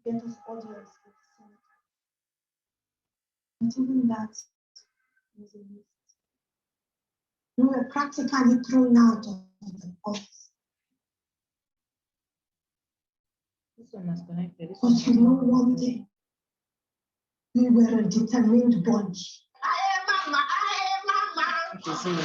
get us audience at the same time. But even that was a waste. We were practically thrown out of the office. This one is connected. This But you know one thing, we were a determined bunch. Okay, see.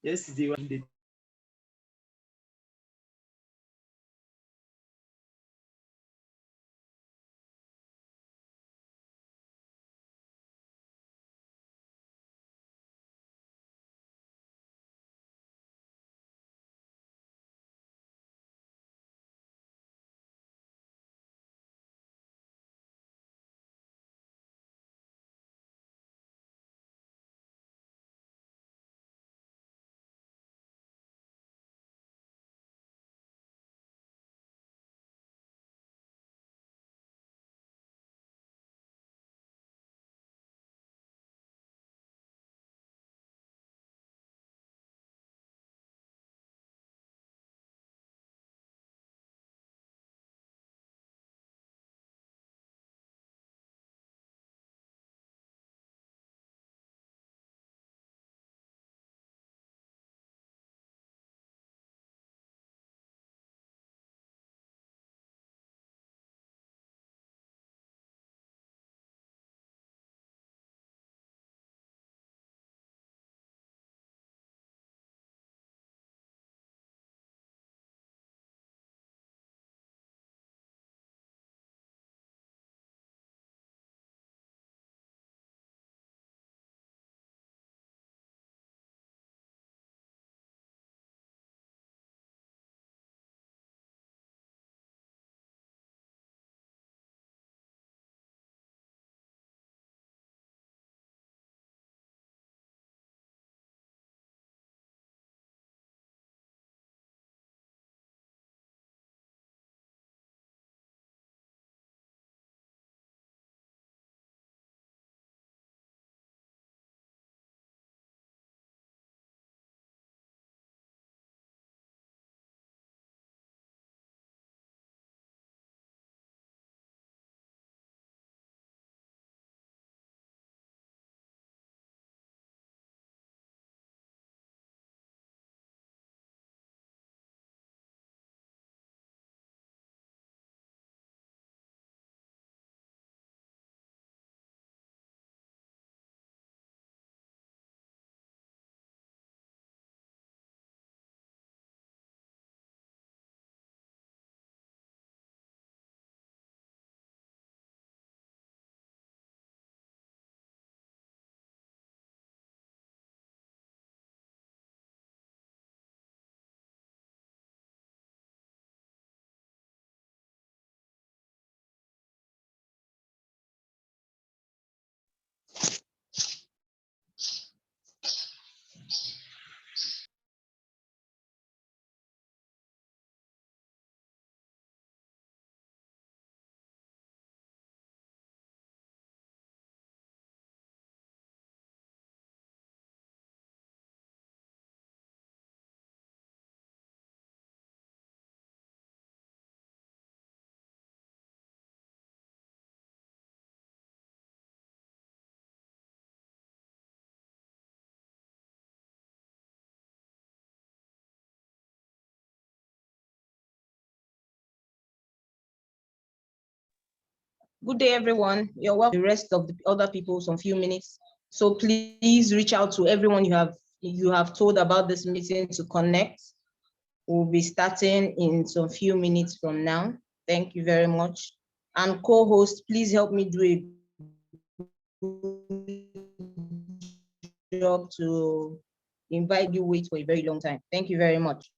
Yesterday when they Good day, everyone. You're welcome. The rest of the other people some few minutes. So please reach out to everyone you have told about this meeting to connect. We'll be starting in some few minutes from now. Thank you very much. And co-host, please help me do a job to invite you wait for a very long time. Thank you very much.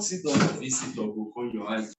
Sit down visitor go come your house.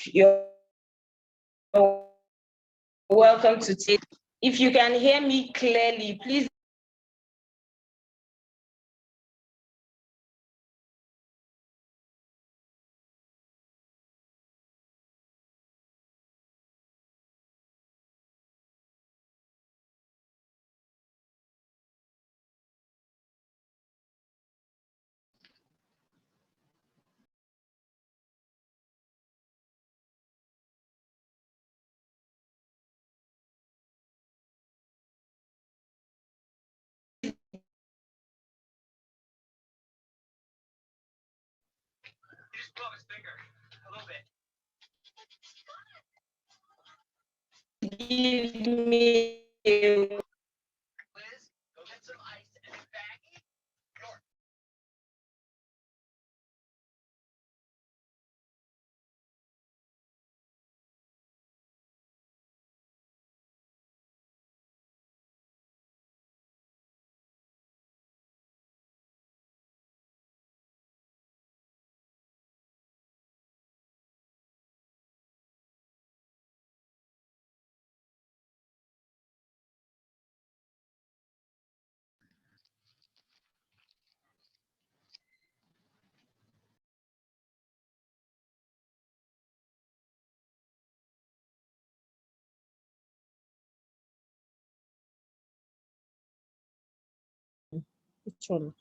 You're welcome to take. If you can hear me clearly, please give me a Which one?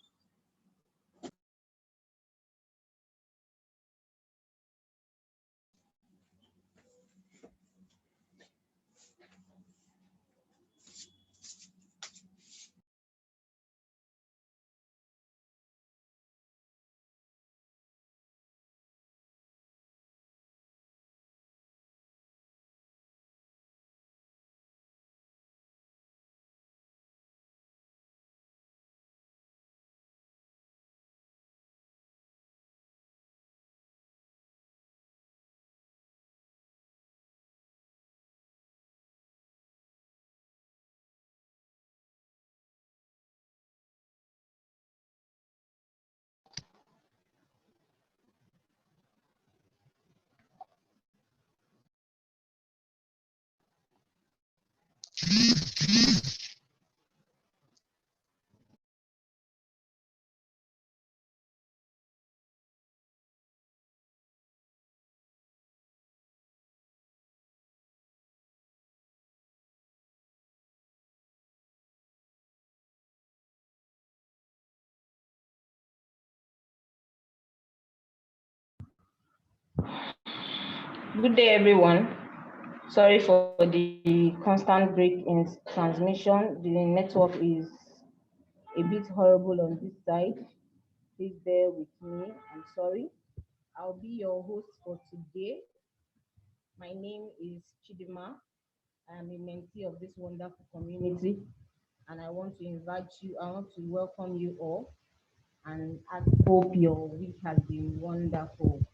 Good day, everyone. Sorry for the constant break in transmission. The network is a bit horrible on this side. Please bear with me. I'm sorry. I'll be your host for today. My name is Chidima. I am a mentee of this wonderful community, and I want to welcome you all, and I hope your week has been wonderful.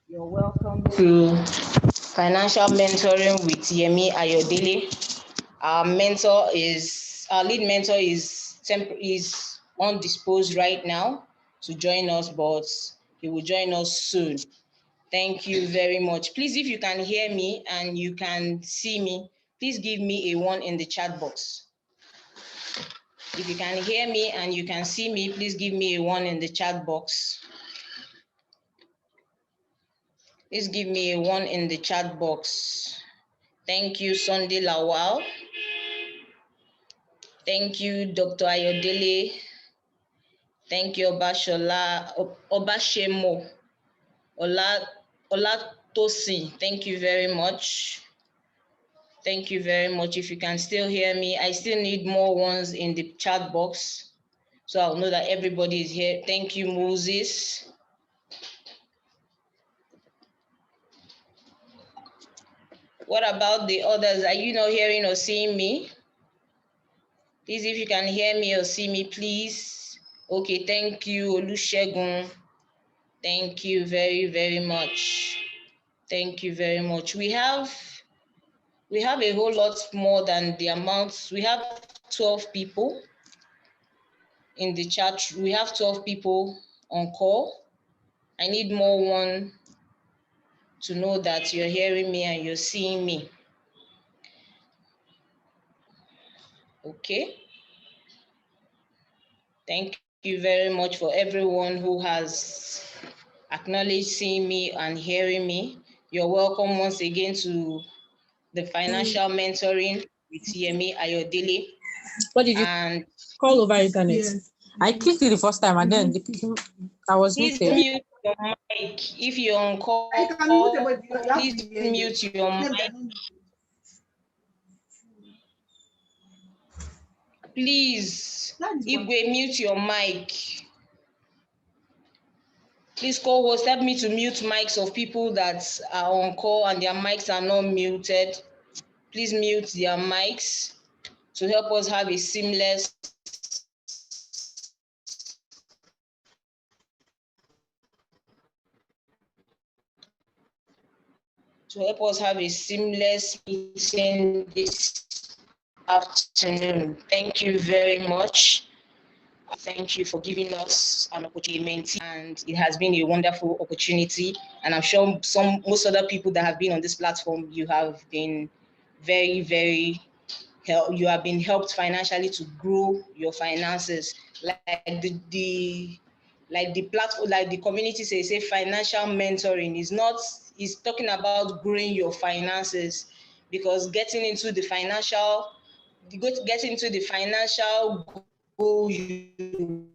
You're welcome to Financial Mentoring with Yemi Ayodele. Our lead mentor is undisposed right now to join us, but he will join us soon. Thank you very much. Please, if you can hear me and you can see me, please give me a 1 in the chat box. If you can hear me and you can see me, please give me a 1 in the chat box. Please give me a 1 in the chat box. Thank you, Sunday Lawal. Thank you, Dr. Ayodele. Thank you, Obashemo, Olatosin. Thank you very much. Thank you very much. If you can still hear me, I still need more ones in the chat box, so I'll know that everybody is here. Thank you, Moses. What about the others? Are you not hearing or seeing me? Please, if you can hear me or see me, please. Okay, thank you, Olusegun. Thank you very, very much. Thank you very much. We have a whole lot more than the amounts. We have 12 people in the chat. We have 12 people on call. I need more one to know that you're hearing me and you're seeing me. Okay. Thank you very much for everyone who has acknowledged seeing me and hearing me. You're welcome once again to the Financial Mentoring with Yemi Ayodele. What did you call over internet? Yes. I clicked it the first time and then I was Please muted. mute your mic. If you're on call, please mute your mic. Please, Igwe, mute your mic. Please, co-host, help me to mute mics of people that are on call and their mics are not muted. Please mute their mics to help us have a seamless meeting this afternoon. Thank you very much. Thank you for giving us an opportunity, and it has been a wonderful opportunity. And I'm sure most other people that have been on this platform, you have been very, very you have been helped financially to grow your finances. Like the platform, like the community says, financial mentoring is talking about growing your finances, because getting into the financial goal you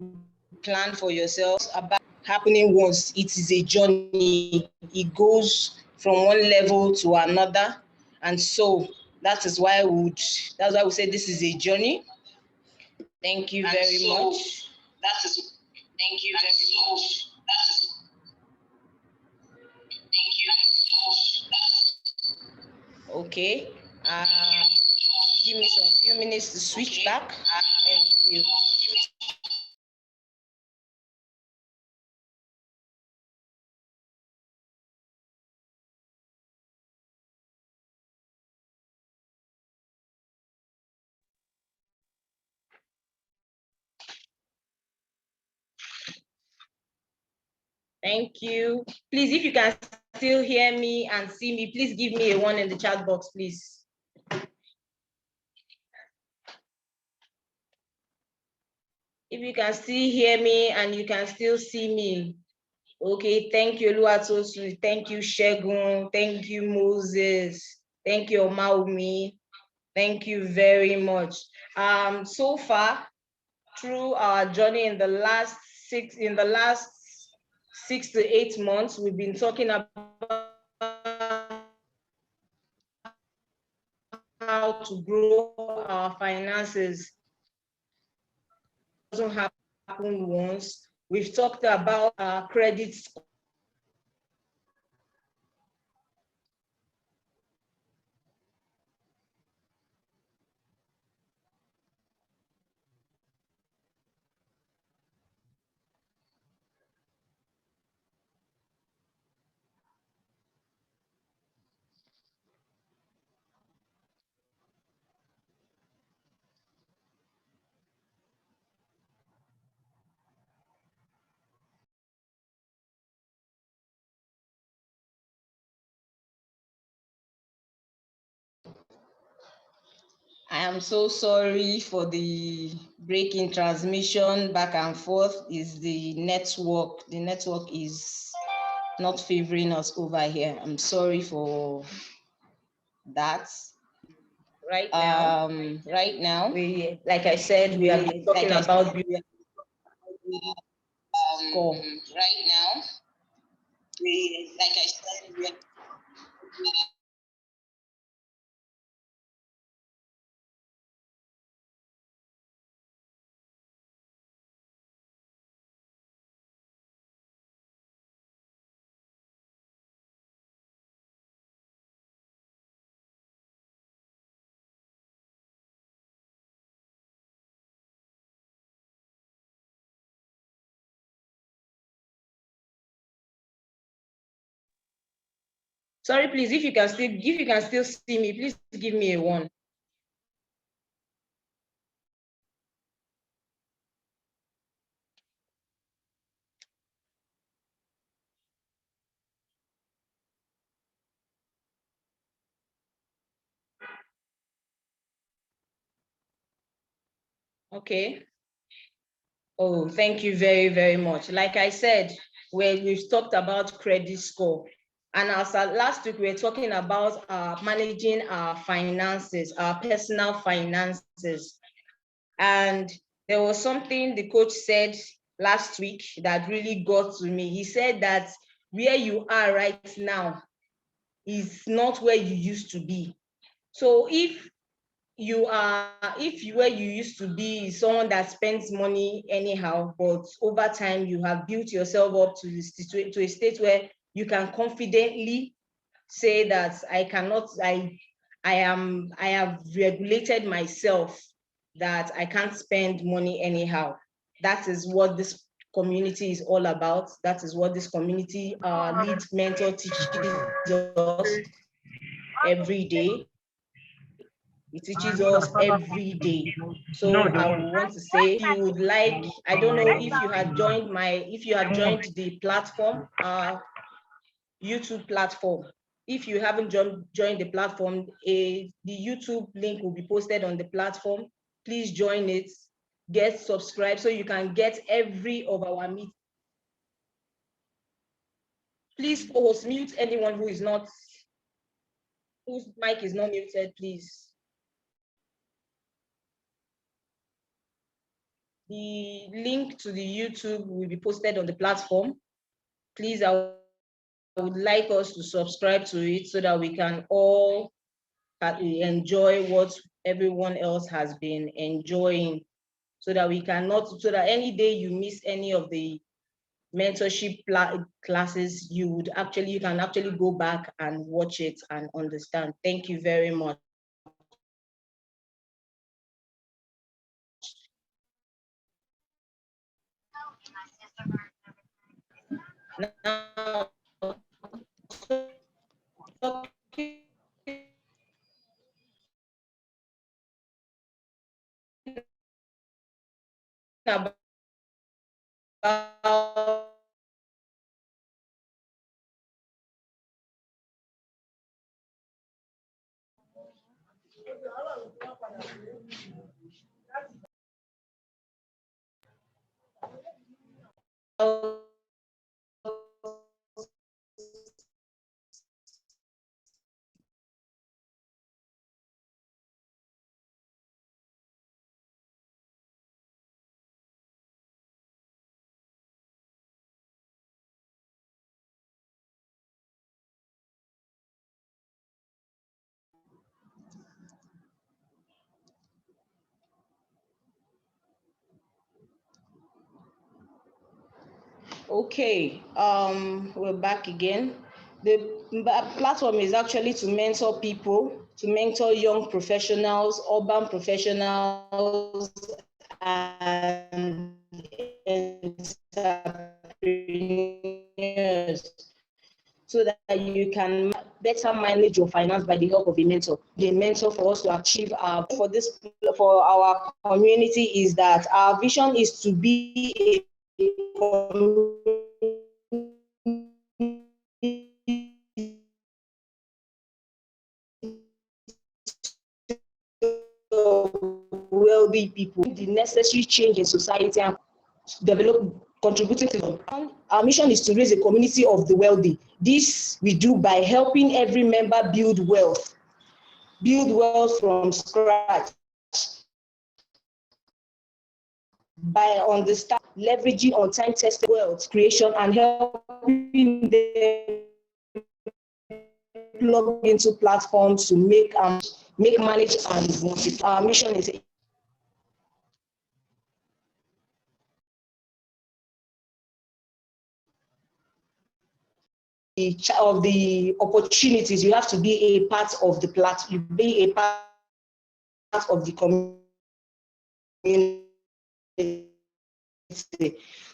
plan for yourself about happening once. It is a journey. It goes from one level to another, and so that's why we say this is a journey. Thank you very much. Thank you very much. Okay. Give me some few minutes to switch back. Thank you. Thank you. Please, if you can still hear me and see me, please give me a 1 in the chat box, please. If you can still hear me and you can still see me. Okay, thank you, Oluwatosu. Thank you, Shegun. Thank you, Moses. Thank you, Maumi. Thank you very much. So far, through our journey in the last 6 to 8 months, we've been talking about to grow our finances. It doesn't happen once. We've talked about our credit score. I am so sorry for the break in transmission back and forth. Is the network. The network is not favoring us over here. I'm sorry for that. Right now, we, like I said, we have been talking about score. Right now, we, like I said, we are sorry, please, if you can still see me, please give me a one. Okay. Oh, thank you very, very much. Like I said, we've talked about credit score. And as last week, we were talking about managing our finances, our personal finances. And there was something the coach said last week that really got to me. He said that where you are right now is not where you used to be. So if where you used to be is someone that spends money anyhow, but over time you have built yourself up to a state where you can confidently say that I have regulated myself, that I can't spend money anyhow. That is what this community is all about. That is what this community lead mentor teaches us every day. It teaches us every day. So I want to say, if you would like, I don't know if you had joined the platform, YouTube platform. If you haven't joined the platform, the YouTube link will be posted on the platform. Please join it, get subscribed so you can get every of our meetings. Please co-host, mute anyone whose mic is not muted, please. The link to the YouTube will be posted on the platform. Please, I would like us to subscribe to it so that we can all enjoy what everyone else has been enjoying, so that any day you miss any of the mentorship classes, you can actually go back and watch it and understand. Thank you very much. Now, about Okay, we're back again. The platform is actually to mentor people, to mentor young professionals, urban professionals, and entrepreneurs, so that you can better manage your finance by the help of a mentor. The mentor for us to achieve for our community is that our vision is to be a wealthy people, the necessary change in society and develop, contributing to them. Our mission is to raise a community of the wealthy. This we do by helping every member build wealth from scratch, by understanding, leveraging on time tested wealth creation and helping them plug into platforms to make manage and multiply. Our mission is of the opportunities. You have to be a part of the platform, be a part of the community.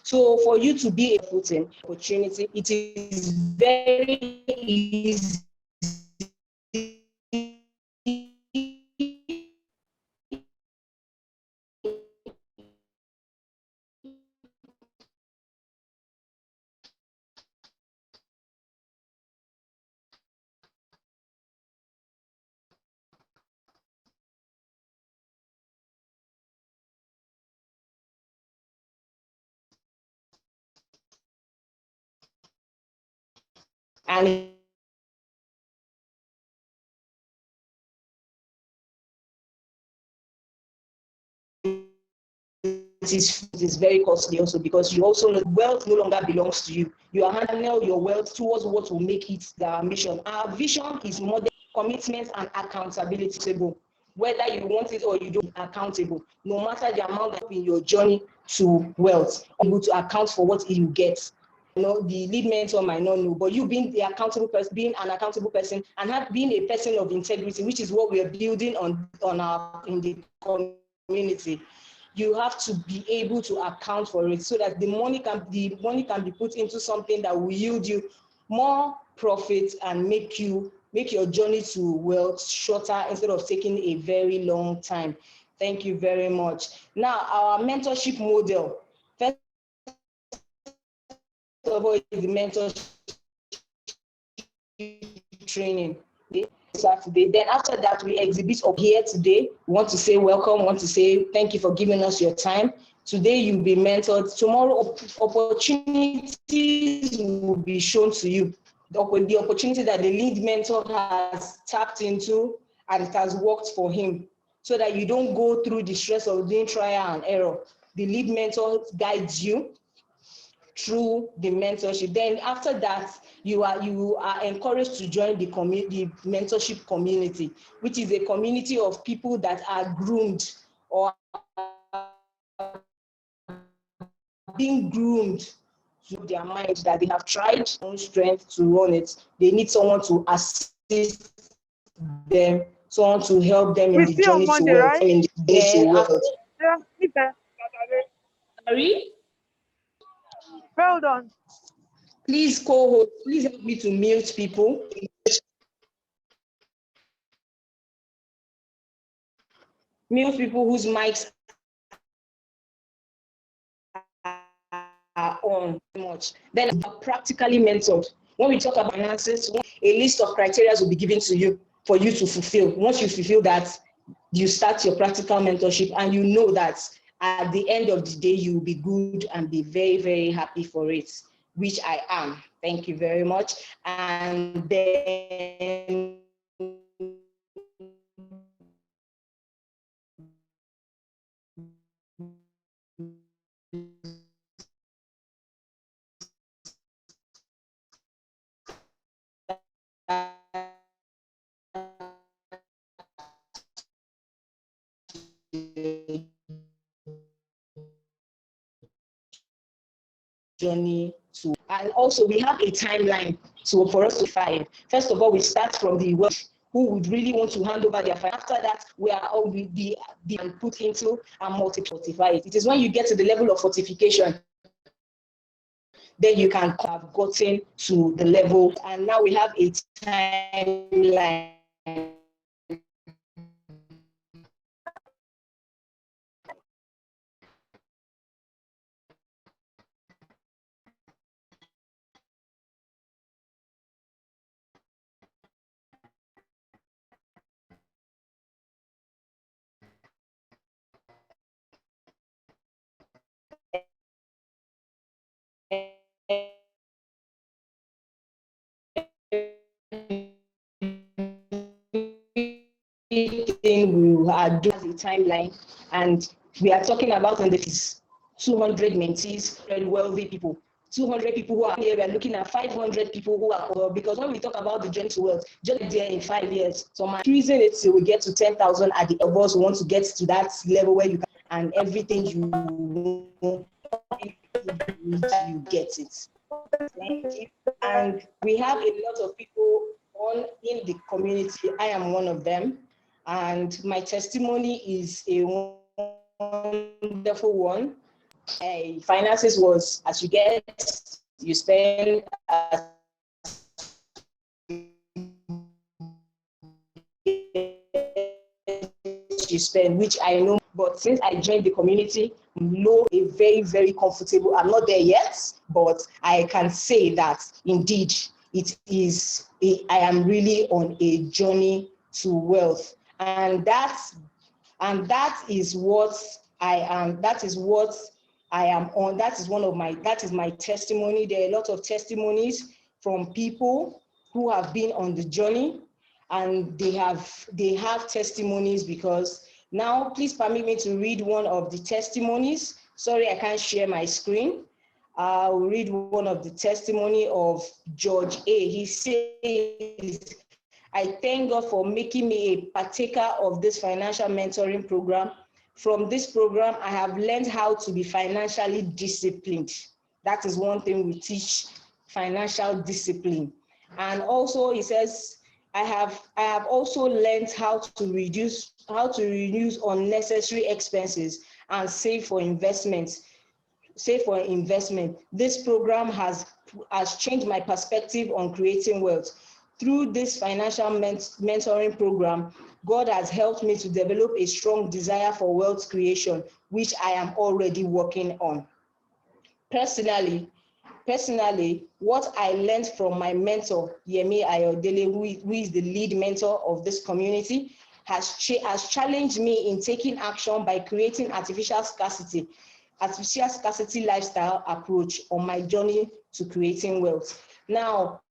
So for you to be a footing opportunity, it is very easy and it is very costly also, because you also know wealth no longer belongs to you. You are handling your wealth towards what will make it the mission. Our vision is more than commitment and accountability. Whether you want it or you don't, accountable. No matter the amount in your journey to wealth, able to account for what you get. You know, the lead mentor might not know, but you being the accountable person, being an accountable person, and being a person of integrity, which is what we are building on in the community. You have to be able to account for it, so that the money can be put into something that will yield you more profit and make your journey to wealth shorter, instead of taking a very long time. Thank you very much. Now, our mentorship model. First of all, is the mentorship training. Saturday. Then after that, we exhibit up here today. We want to say welcome, want to say thank you for giving us your time. Today you'll be mentored. Tomorrow, opportunities will be shown to you. The opportunity that the lead mentor has tapped into and it has worked for him, so that you don't go through the stress of doing trial and error. The lead mentor guides you through the mentorship. Then after that, you are encouraged to join the mentorship community, which is a community of people that are groomed or being groomed to their mind, that they have tried own strength to run it. They need someone to assist them, someone to help them in the journey to wealth. Sorry? Well done. Please, co-host, please help me to mute people. Mute people whose mics are on much. Then practically mentored. When we talk about finances, a list of criteria will be given to you for you to fulfill. Once you fulfill that, you start your practical mentorship, and you know that at the end of the day, you will be good and be very, very happy for it, which I am. Thank you very much. And then journey And also we have a timeline for us to find. First of all, we start from the work who would really want to hand over their finance. After that, we are all be put into and fortify it. It is when you get to the level of fortification, then you can have gotten to the level. And now we have a timeline. We are doing a timeline, and we are talking about on this 200 mentees, very wealthy people. 200 people who are here, we are looking at 500 people who are poor, because when we talk about the journey to wealth, just there in 5 years, so I'm increasing it till we get to 10,000 at the of us want to get to that level where you can, and everything you get it. Thank you. And we have a lot of people in the community. I am one of them. And my testimony is a wonderful one. Finances was, as you get, you spend, you spend, which I know, but since I joined the community, know a very, very comfortable. I'm not there yet, but I can say that indeed it is, I am really on a journey to wealth. And that is what I am, that is what I am on. That is that is my testimony. There are a lot of testimonies from people who have been on the journey, and they have testimonies, because now please permit me to read one of the testimonies. Sorry, I can't share my screen. I'll read one of the testimony of George A. He says, I thank God for making me a partaker of this financial mentoring program. From this program, I have learned how to be financially disciplined. That is one thing we teach, financial discipline. And also he says, I have also learned how to reduce unnecessary expenses and save for investment. This program has changed my perspective on creating wealth. Through this financial mentoring program, God has helped me to develop a strong desire for wealth creation, which I am already working on. Personally, what I learned from my mentor, Yemi Ayodele, who is the lead mentor of this community, has challenged me in taking action by creating artificial scarcity lifestyle approach on my journey to creating wealth. Now,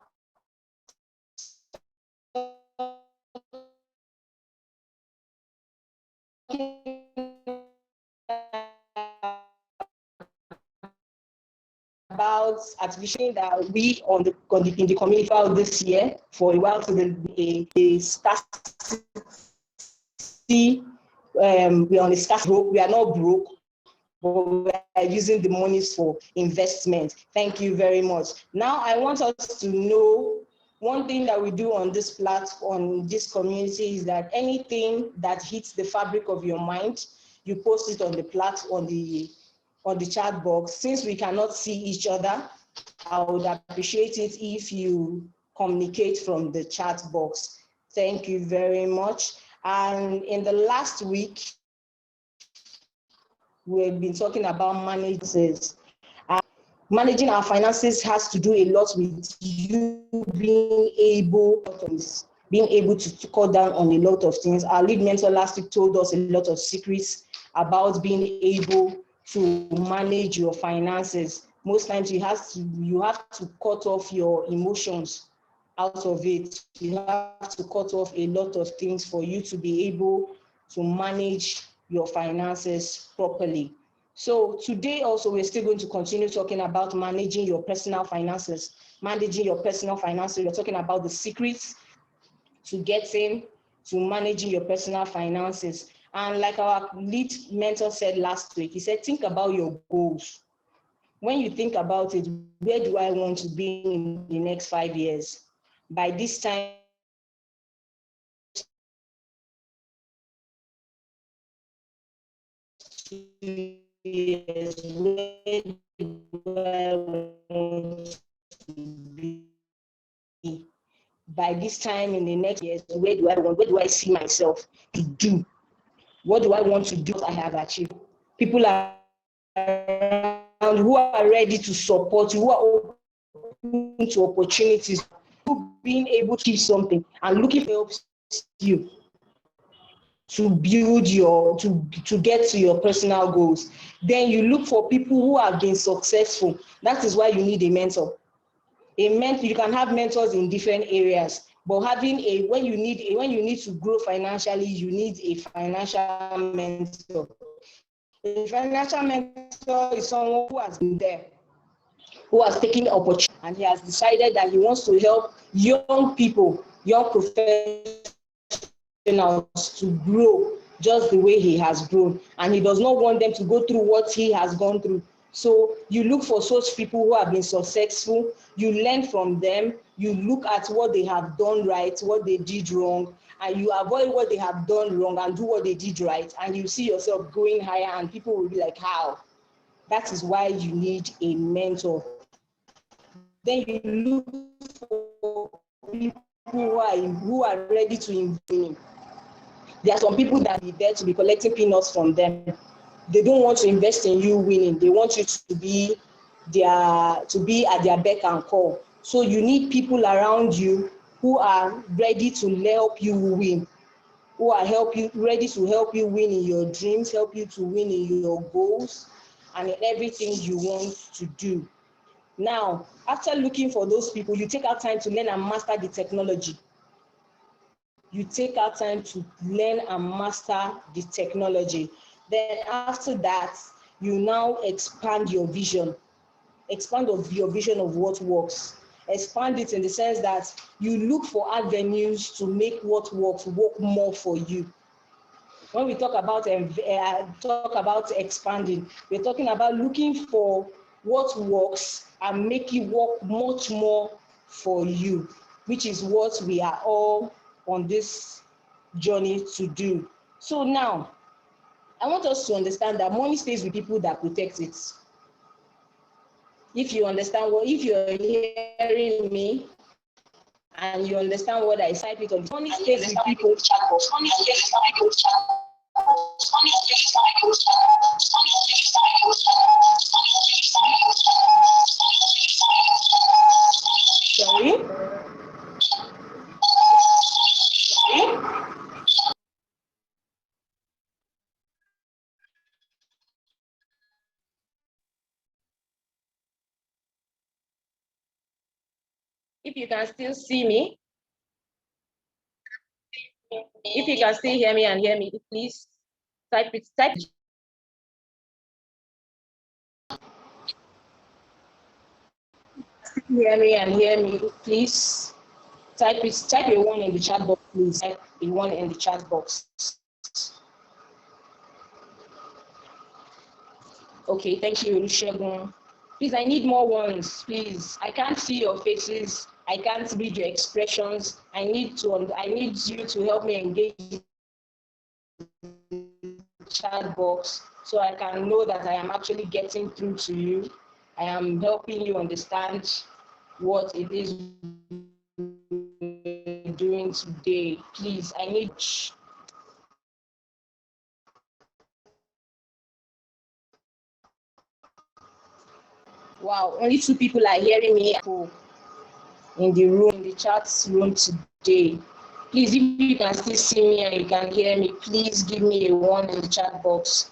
about artificial that we in the community this year for a while to the scarcity. We are on a scarcity. We are not broke, but we are using the monies for investment. Thank you very much. Now I want us to know one thing that we do on this platform, this community, is that anything that hits the fabric of your mind, you post it on the platform, on the chat box. Since we cannot see each other, I would appreciate it if you communicate from the chat box. Thank you very much. And in the last week, we've been talking about finances. Managing our finances has to do a lot with you being able to cut down on a lot of things. Our lead mentor last week told us a lot of secrets about being able to manage your finances. Most times you have to cut off your emotions out of it. You have to cut off a lot of things for you to be able to manage your finances properly. So today also, we're still going to continue talking about managing your personal finances. Managing your personal finances, we're talking about the secrets to getting to managing your personal finances. And like our lead mentor said last week, he said, think about your goals. when you think about it, where do I want to be in the next 5 years? By this time, years, where do I want to be? By this time in the next years, where do I see myself to do? What do I want to do? I have achieved. People are around who are ready to support you, who are open to opportunities, who being able to do something and looking helps you to build to get to your personal goals. Then you look for people who have been successful. That is why you need a mentor. You can have mentors in different areas, but when you need to grow financially, you need a financial mentor. A financial mentor is someone who has been there, who has taken the opportunity, and he has decided that he wants to help young people, young professionals to grow just the way he has grown, and he does not want them to go through what he has gone through. So you look for such people who have been successful, you learn from them, you look at what they have done right, what they did wrong, and you avoid what they have done wrong and do what they did right, and you see yourself going higher, and people will be like, how? That is why you need a mentor. Then you look for people who are ready to invest. There are some people that are there to be collecting peanuts from them. They don't want to invest in you winning. They want you to be at their beck and call. So you need people around you who are ready to help you win, who are ready to help you win in your dreams, help you to win in your goals, and in everything you want to do. Now, after looking for those people, you take out time to learn and master the technology. You take out time to learn and master the technology. Then after that, you now expand your vision. Expand your vision of what works. Expand it in the sense that you look for avenues to make what works work more for you. When we talk about expanding, we're talking about looking for what works and make it work much more for you, which is what we are all on this journey to do. So now, I want us to understand that money stays with people that protect it. If you understand if you're hearing me and you understand what I type it on, money stays with people. Sorry? If you can still see me, if you can still hear me and hear me, please type it. Hear me and hear me, please type a one in the chat box, please. Type a one in the chat box. Okay, thank you, Olusegun. Please, I need more ones, please. I can't see your faces. I can't read your expressions. I need you to help me engage the chat box so I can know that I am actually getting through to you. I am helping you understand what it is we're doing today. Please, I need. Wow, only 2 people are hearing me in the chat room today. Please, if you can still see me and you can hear me, please give me a 1 in the chat box.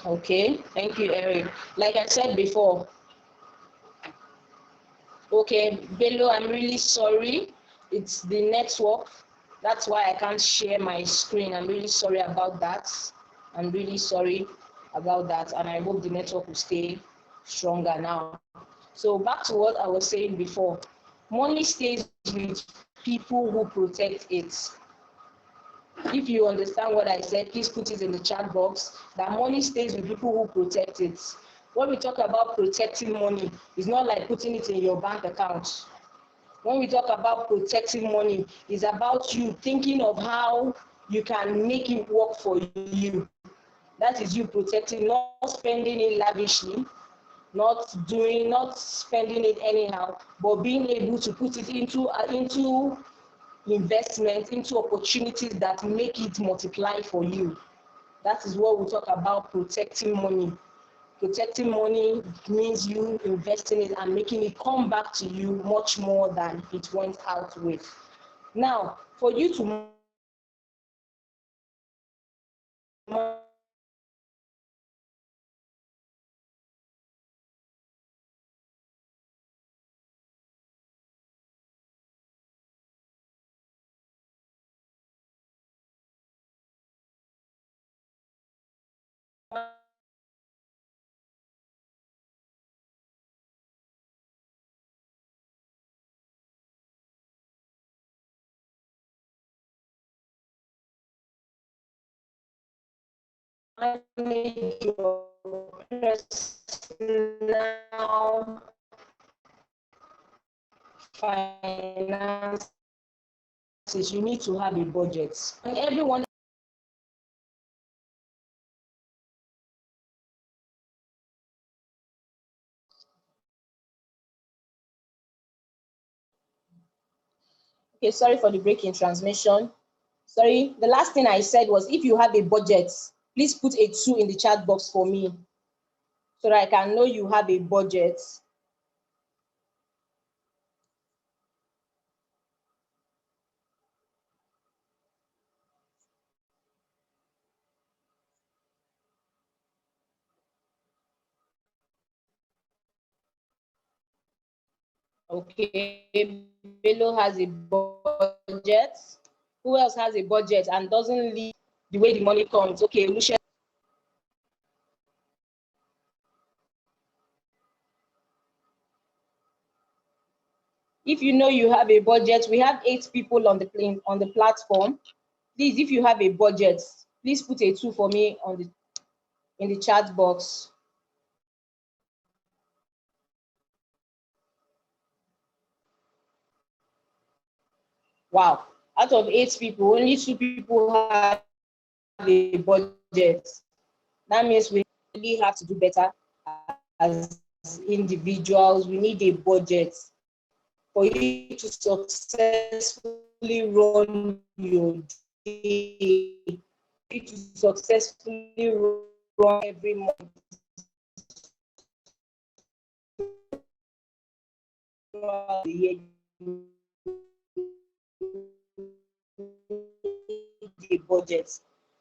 Okay, thank you, Eric. Like I said before, okay, Bello, I'm really sorry. It's the network. That's why I can't share my screen. I'm really sorry about that. I'm really sorry. about that, and I hope the network will stay stronger now. So back to what I was saying before, money stays with people who protect it. If you understand what I said, please put it in the chat box, that money stays with people who protect it. When we talk about protecting money, it's not like putting it in your bank account. When we talk about protecting money, it's about you thinking of how you can make it work for you. That is you protecting, not spending it lavishly, not spending it anyhow, but being able to put it into investment, into opportunities that make it multiply for you. That is what we talk about protecting money. Protecting money means you investing it and making it come back to you much more than it went out with. Now, for you to manage your personal finances, you need to have a budget. And everyone, okay, sorry for the break in transmission. Sorry, the last thing I said was if you have a budget, please put a 2 in the chat box for me so that I can know you have a budget. Okay, Bello has a budget. Who else has a budget and doesn't leave the way the money comes? Okay, Lucia. If you know you have a budget, we have 8 people on the platform. Please, if you have a budget, please put a 2 for me in the chat box. Wow, out of 8 people, only 2 people have a budget. That means we really have to do better as individuals. We need a budget for you to successfully run your day, to successfully run every month. Throughout the year, the budget,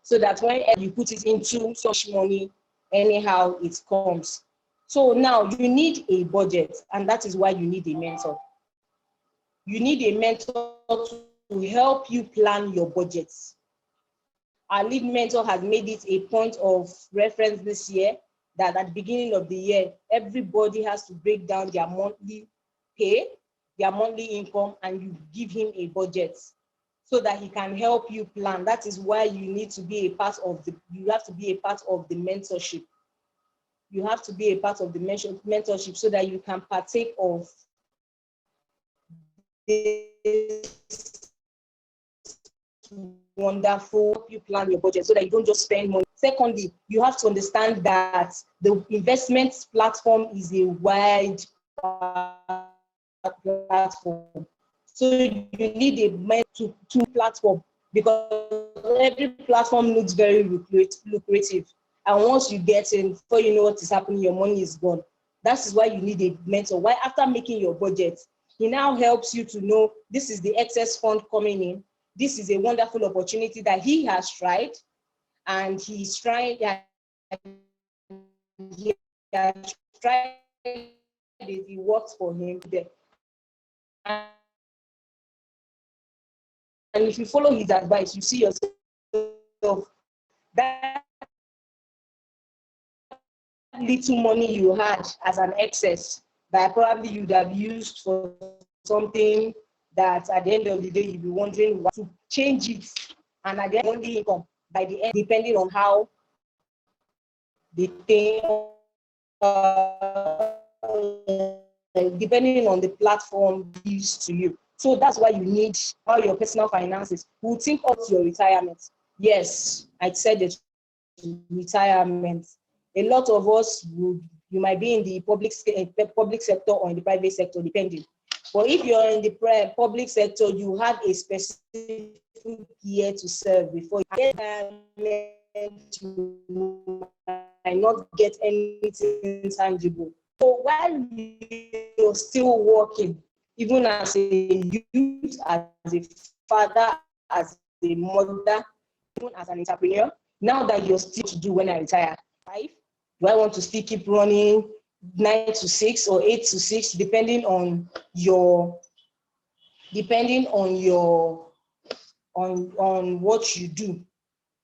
so that when you put it into such money, anyhow it comes. So now you need a budget, and that is why you need a mentor. You need a mentor to help you plan your budgets. Our lead mentor has made it a point of reference this year that at the beginning of the year, everybody has to break down their monthly pay, their monthly income, and you give him a budget so that he can help you plan. That is why you need to be a part of you have to be a part of the mentorship. You have to be a part of the mentorship so that you can partake of this wonderful, help you plan your budget so that you don't just spend money. Secondly, you have to understand that the investment platform is a wide platform. So you need a to platform, because every platform looks very lucrative. And once you get in, before you know what is happening, your money is gone. That is why you need a mentor. Why, after making your budget, he now helps you to know this is the excess fund coming in. This is a wonderful opportunity that he has tried, and he's trying. He has tried it works for him. And if you follow his advice, you see yourself. That little money you had as an excess that probably you'd have used for something that at the end of the day you'll be wondering what to change it, and at the end only income by the end, depending on how the thing, depending on the platform used to you. So that's why you need all your personal finances. We'll think of your retirement. Yes, I said it, retirement. A lot of us would, you might be in the public sector or in the private sector, depending. But if you're in the public sector, you have a specific year to serve before you get retirement. You might not get anything tangible. So while you're still working, even as a youth, as a father, as a mother, even as an entrepreneur, now that you're still to do when I retire, 5, do I want to still keep running 9 to 6 or 8 to 6, depending on what you do?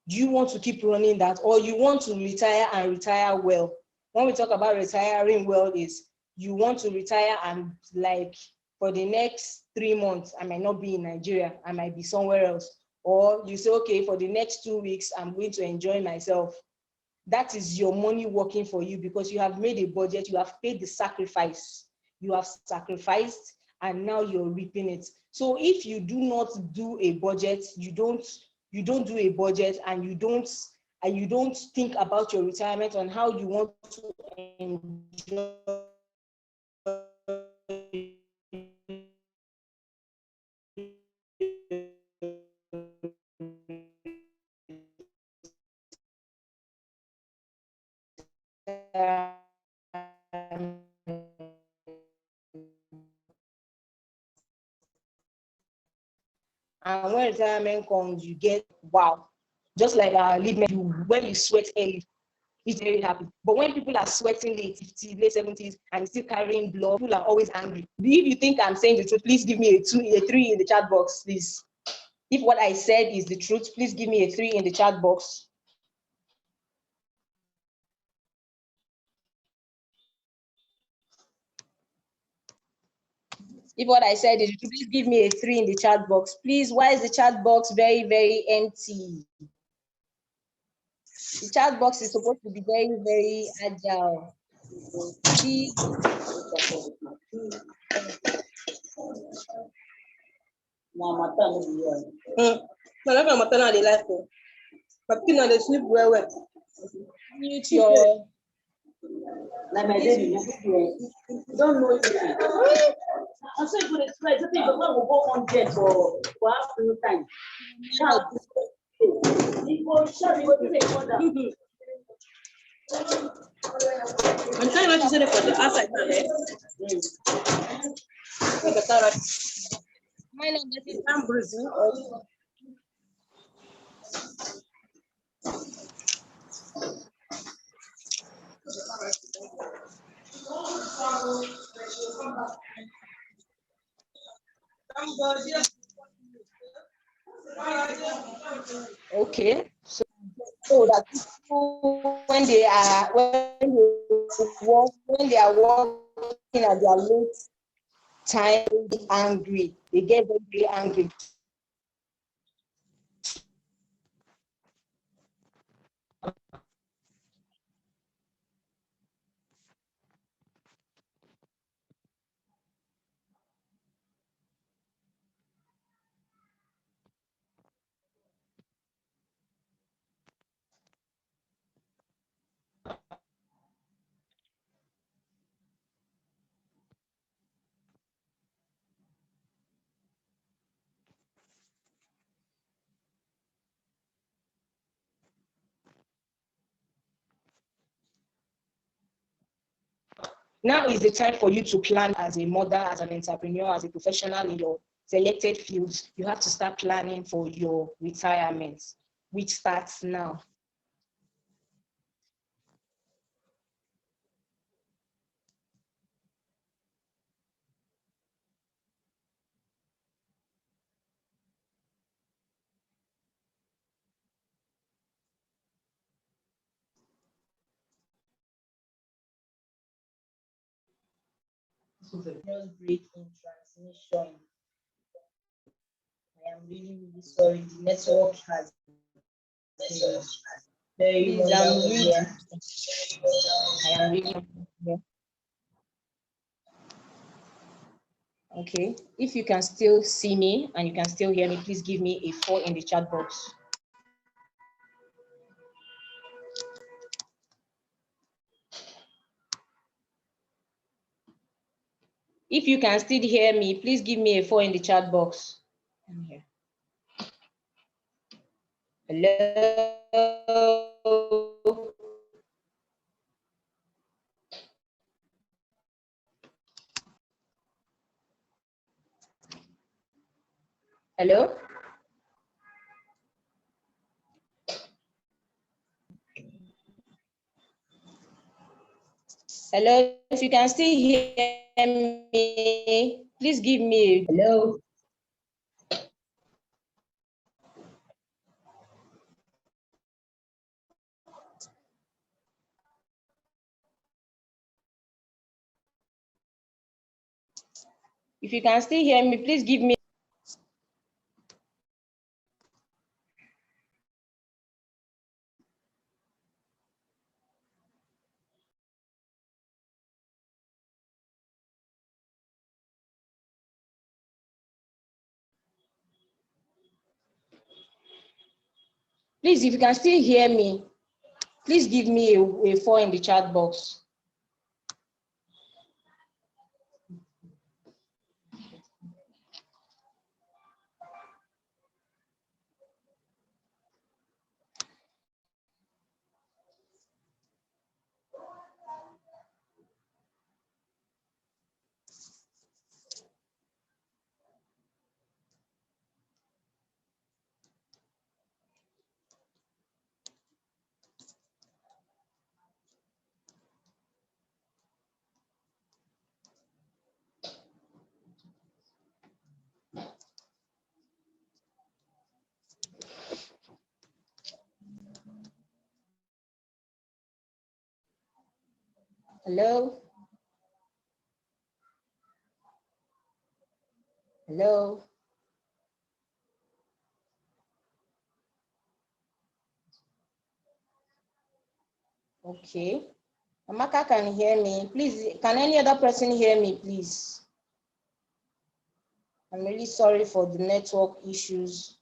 Do you want to keep running that, or you want to retire and retire well? When we talk about retiring well, is you want to retire and like for the next 3 months, I might not be in Nigeria, I might be somewhere else. Or you say, okay, for the next 2 weeks, I'm going to enjoy myself. That is your money working for you because you have made a budget, you have paid the sacrifice, you have sacrificed, and now you're reaping it. So if you do not do a budget, you don't do a budget, and you don't think about your retirement and how you want to enjoy and when retirement comes, you get wow. Just like our lead men, when you sweat early, it's very happy. But when people are sweating late 50s, late 70s, and still carrying blood, people are always angry. If you think I'm saying the truth, please give me a 3 in the chat box, please. If what I said is the truth, please give me a 3 in the chat box. If what I said is true, please give me a 3 in the chat box. Please, why is the chat box very, very empty? The chat box is supposed to be very, very agile. Please. They sleep well. Mute your. Like my baby, don't know anything. I'm so good at explain. Something the one will go on jet for afternoon time. Now, I'm trying not to say it for the outside now. My number is okay. So that people, when they are working at their late time, they get angry. They get very, very angry. Now is the time for you to plan as a mother, as an entrepreneur, as a professional in your selected fields. You have to start planning for your retirement, which starts now. Just break in transmission. I am really sorry. The network has been very Please, I'm wonderful reading. here. I am really here. Okay, if you can still see me and you can still hear me, please give me a 4 in the chat box. If you can still hear me, please give me a 4 in the chat box. I'm here. Hello. Hello. Hello. If you can still hear me, please give me a hello. If you can still hear me, please give me. Please, if you can still hear me, please give me a 4 in the chat box. Hello? Hello? Okay. Amaka can hear me. Please, can any other person hear me, please? I'm really sorry for the network issues.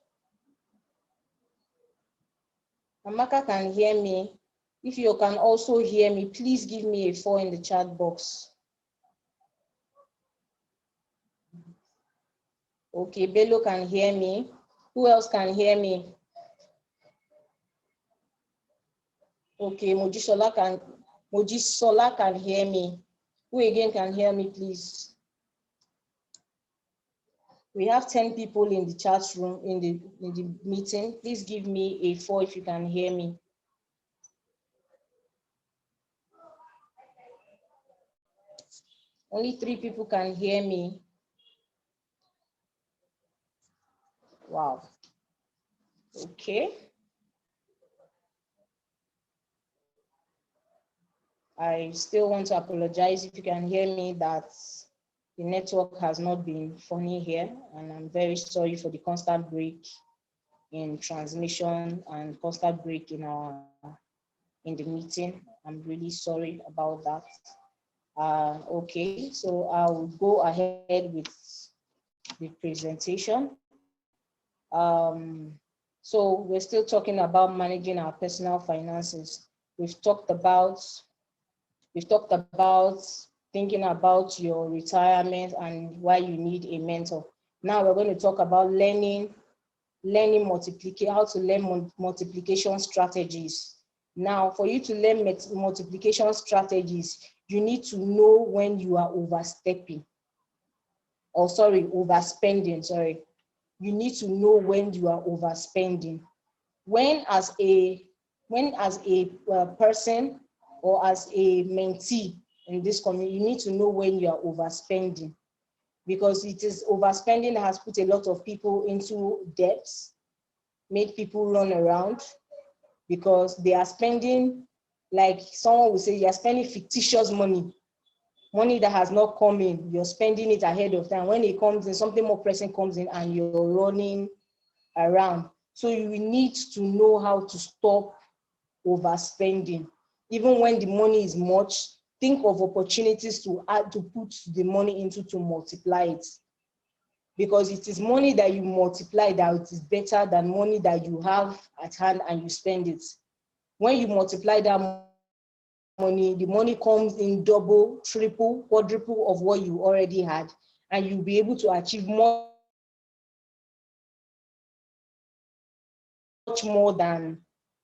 Amaka can hear me. If you can also hear me, please give me a 4 in the chat box. Okay, Bello can hear me. Who else can hear me? Okay, Mojisola can hear me. Who again can hear me, please? We have 10 people in the chat room in the meeting. Please give me a 4 if you can hear me. Only 3 people can hear me. Wow. Okay. I still want to apologize if you can hear me that the network has not been funny here, and I'm very sorry for the constant break in transmission and constant break in the meeting. I'm really sorry about that. Okay, so I'll go ahead with the presentation. So we're still talking about managing our personal finances. We've talked about thinking about your retirement and why you need a mentor. Now we're going to talk about learning how to learn multiplication strategies. Now, for you to learn multiplication strategies, you need to know when you are overspending. You need to know when you are overspending. When as a person or as a mentee in this community, you need to know when you are overspending, because it is overspending that has put a lot of people into debts, made people run around because they are spending, like someone will say, you are spending fictitious money Money that has not come in, you're spending it ahead of time. When it comes in, something more pressing comes in and you're running around. So you need to know how to stop overspending. Even when the money is much, think of opportunities to add, to put the money into, to multiply it. Because it is money that you multiply that it is better than money that you have at hand and you spend it. When you multiply that money, the money comes in double, triple, quadruple of what you already had, and you'll be able to achieve much more than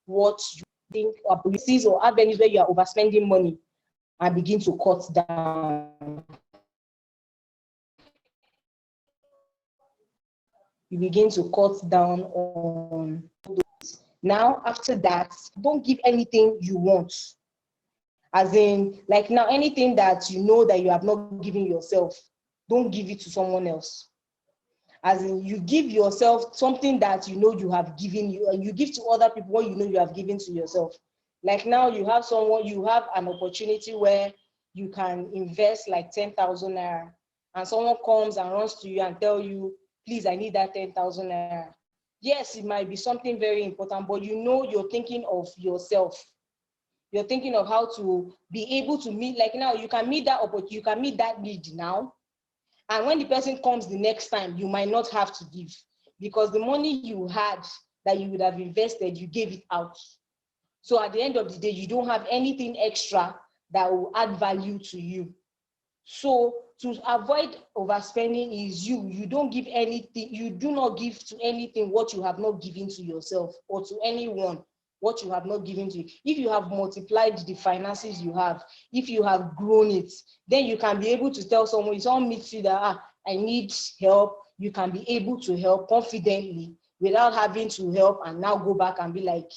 what you think opportunities or avenues where you are overspending money and begin to cut down. You begin to cut down on those. Now, after that, don't give anything you want. As in, like now, anything that you know that you have not given yourself, don't give it to someone else. As in, you give yourself something that you know you have given you, and you give to other people what you know you have given to yourself. Like now, you have an opportunity where you can invest like 10,000 naira, and someone comes and runs to you and tell you, please, I need that 10,000 naira. Yes, it might be something very important, but you know you're thinking of yourself. You're thinking of how to be able to meet, like now, you can meet that opportunity, you can meet that need now. And when the person comes the next time, you might not have to give, because the money you had that you would have invested, you gave it out. So at the end of the day, you don't have anything extra that will add value to you. So to avoid overspending is you don't give anything, you do not give to anything what you have not given to yourself, or to anyone what you have not given to you. If you have multiplied the finances you have, if you have grown it, then you can be able to tell someone, if someone meets you that, I need help, you can be able to help confidently without having to help and now go back and be like,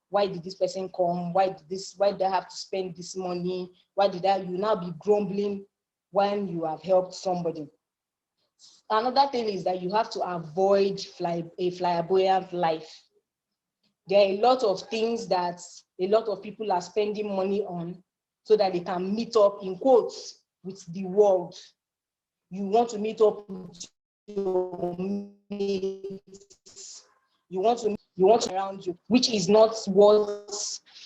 why did this person come? Why did I have to spend this money? You now be grumbling when you have helped somebody. Another thing is that you have to avoid a flamboyant life. There are a lot of things that a lot of people are spending money on so that they can meet up, in quotes, with the world. You want to meet up with your mates. You want to around you, which is not what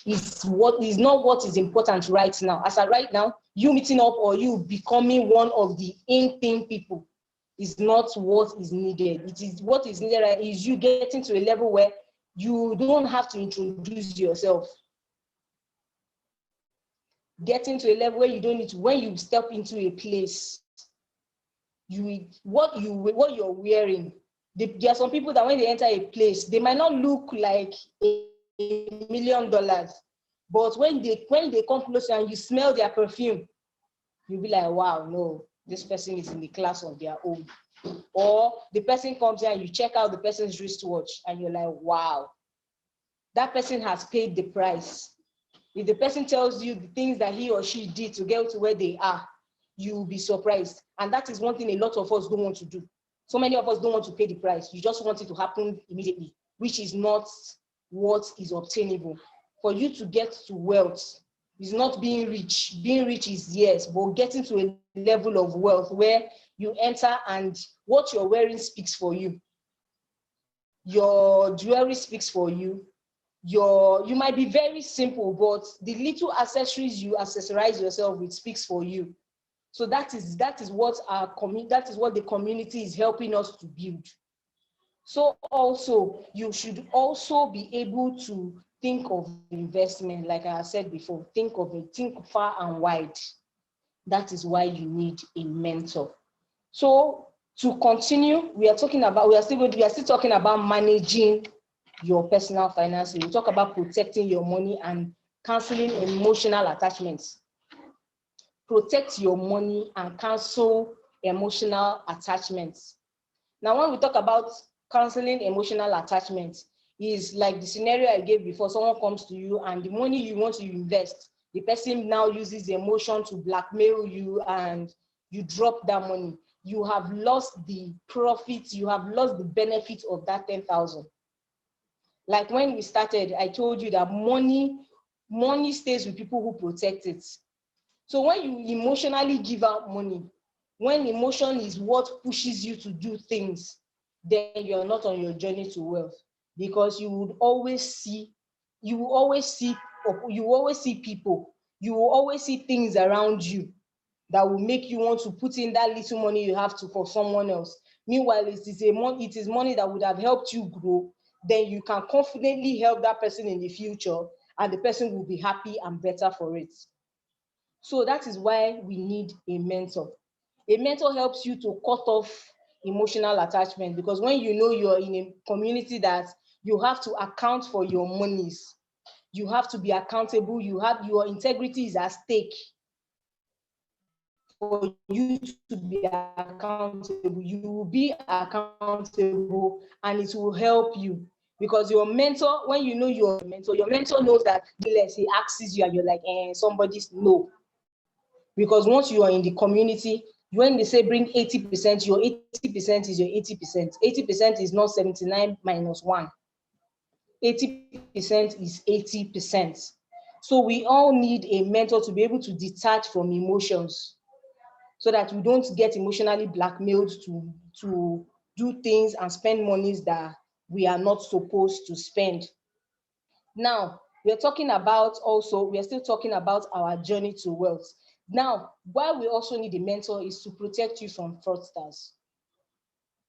is important right now. As of right now, you meeting up or you becoming one of the in-thing people is not what is needed. It is what is needed is you getting to a level where you don't have to introduce yourself. Getting to a level where you don't need to, when you step into a place, what you're wearing. There are some people that when they enter a place, they might not look like $1 million, but when they come closer and you smell their perfume, you'll be like, wow, no, this person is in the class of their own. Or the person comes in and you check out the person's wristwatch and you're like, wow, that person has paid the price. If the person tells you the things that he or she did to get to where they are, you'll be surprised. And that is one thing a lot of us don't want to do. So many of us don't want to pay the price. You just want it to happen immediately, which is not what is obtainable. For you to get to wealth is not being rich. Being rich is yes, but getting to a level of wealth where you enter and what you're wearing speaks for you. Your jewelry speaks for you. You might be very simple, but the little accessories you accessorize yourself with speaks for you. So that is what the community is helping us to build. So also, you should also be able to think of investment, like I said before, think far and wide. That is why you need a mentor. So to continue, we are still talking about managing your personal finances. We talk about protecting your money and canceling emotional attachments. Protect your money and cancel emotional attachments. Now, when we talk about canceling emotional attachments, is like the scenario I gave before. Someone comes to you and the money you want to invest, the person now uses the emotion to blackmail you and you drop that money. You have lost the profits, you have lost the benefit of that 10,000. Like when we started, I told you that money stays with people who protect it. So when you emotionally give out money, when emotion is what pushes you to do things, then you're not on your journey to wealth, because you will always see people, you will always see things around you that will make you want to put in that little money you have to for someone else. Meanwhile, it is money that would have helped you grow. Then you can confidently help that person in the future, and the person will be happy and better for it. So that is why we need a mentor. A mentor helps you to cut off emotional attachment, because when you know you're in a community that you have to account for your monies, you have to be accountable, your integrity is at stake. For you to be accountable, you will be accountable, and it will help you, because your mentor, when you know your mentor knows that, unless he asks you and you're like, somebody's no. Because once you are in the community, when they say bring 80%, your 80% is your 80%. 80% is not 79 minus 1. 80% is 80%. So we all need a mentor to be able to detach from emotions, so that we don't get emotionally blackmailed to do things and spend monies that we are not supposed to spend. Now, we are still talking about our journey to wealth. Now, why we also need a mentor is to protect you from fraudsters.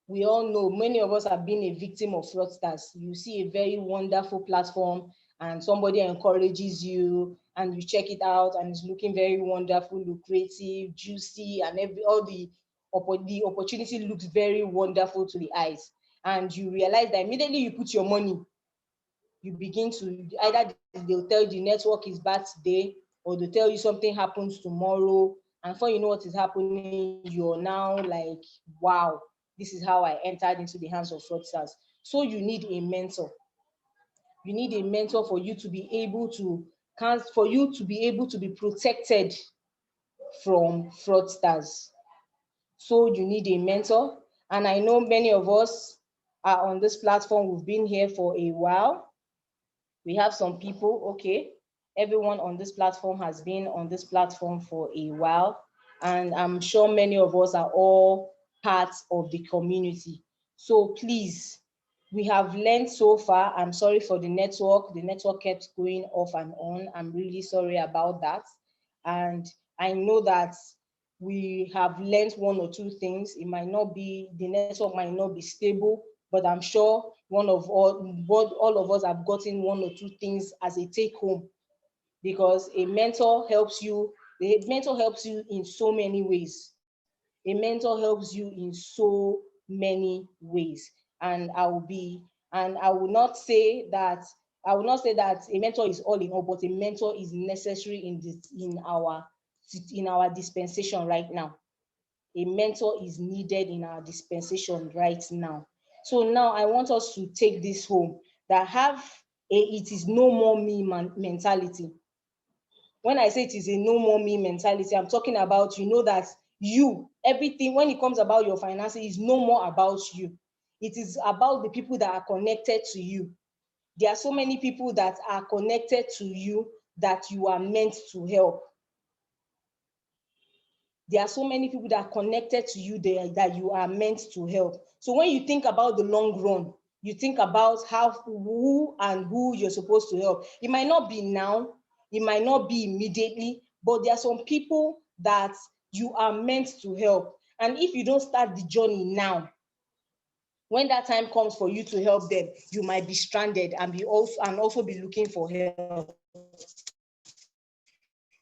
We all know, many of us have been a victim of fraudsters. You see a very wonderful platform and somebody encourages you, and you check it out and it's looking very wonderful, lucrative, juicy, and the opportunity looks very wonderful to the eyes. And you realize that immediately you put your money, you begin to, either they'll tell you the network is bad today, or they'll tell you something happens tomorrow. And before you know what is happening, you're now like, wow, this is how I entered into the hands of fraudsters. So you need a mentor. You need a mentor for you to be able to be protected from fraudsters. So you need a mentor. And I know many of us are on this platform. We've been here for a while. We have some people, okay, everyone on this platform has been on this platform for a while, and I'm sure many of us are all parts of the community. So please, we have learned so far. I'm sorry for the network. The network kept going off and on. I'm really sorry about that. And I know that we have learned one or two things. It might not be, the network might not be stable, but I'm sure all of us have gotten one or two things as a take home, because a mentor helps you. The mentor helps you in so many ways. A mentor helps you in so many ways. And I will not say that a mentor is all in all, but a mentor is necessary in our dispensation right now. A mentor is needed in our dispensation right now. So now I want us to take this home, that it is no more me mentality. When I say it is a no more me mentality, I'm talking about, that everything, when it comes about your finances, is no more about you. It is about the people that are connected to you. There are so many people that are connected to you that you are meant to help. There are so many people that are connected to you there that you are meant to help. So when you think about the long run, you think about who you're supposed to help. It might not be now, it might not be immediately, but there are some people that you are meant to help. And if you don't start the journey now, when that time comes for you to help them, you might be stranded and also be looking for help.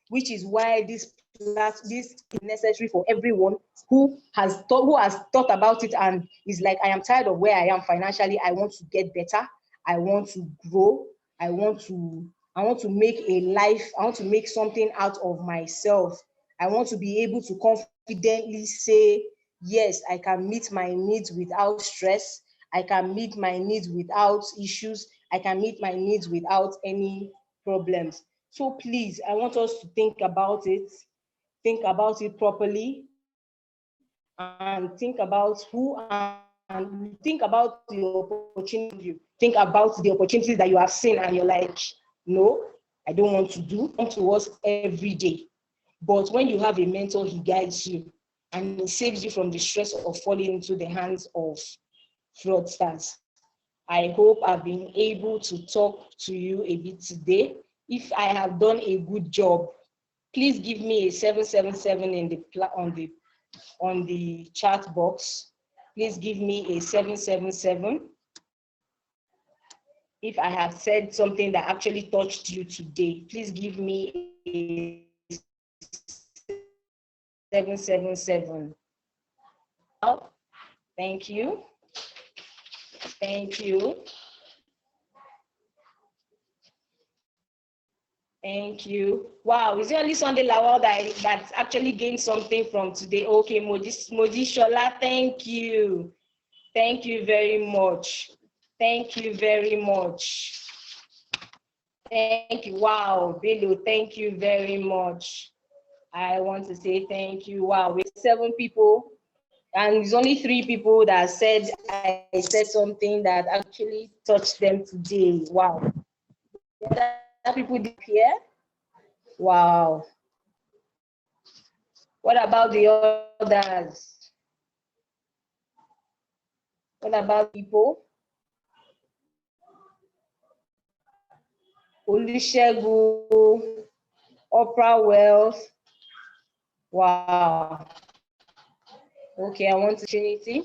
Which is why this is necessary for everyone who has thought about it and is like, I am tired of where I am financially. I want to get better. I want to grow. I want to make a life. I want to make something out of myself. I want to be able to confidently say, yes, I can meet my needs without stress. I can meet my needs without issues. I can meet my needs without any problems. So please, I want us to think about it properly, and think about think about the opportunity. Think about the opportunities that you have seen and you're like, no, I don't want to do. Come to us every day. But when you have a mentor, he guides you and he saves you from the stress of falling into the hands of fraudsters. I hope I've been able to talk to you a bit today. If I have done a good job, please give me a 777 in the on the chat box. Please give me a 777. If I have said something that actually touched you today, please give me a 777. Oh, thank you. Thank you. Thank you. Wow, is it only Sunday Lawal that actually gained something from today? Okay, Moji Shola, thank you. Thank you very much. Thank you very much. Thank you. Wow, Bello, thank you very much. I want to say thank you. Wow, with 7 people, and it's only 3 people that said I said something that actually touched them today. Wow. That people did here. Wow. What about the others? What about people? Olusegun, Oprah Wells. Wow. Okay, I want to Trinity.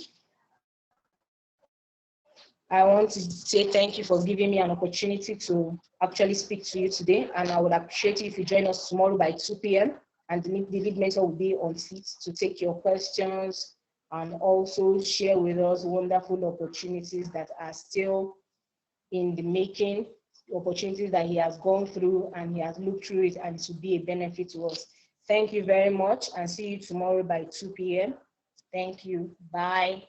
I want to say thank you for giving me an opportunity to actually speak to you today, and I would appreciate it if you join us tomorrow by 2 p.m. and the lead mentor will be on seat to take your questions and also share with us wonderful opportunities that are still in the making, opportunities that he has gone through and he has looked through it, and it will be a benefit to us. Thank you very much, and see you tomorrow by 2 p.m. Thank you. Bye.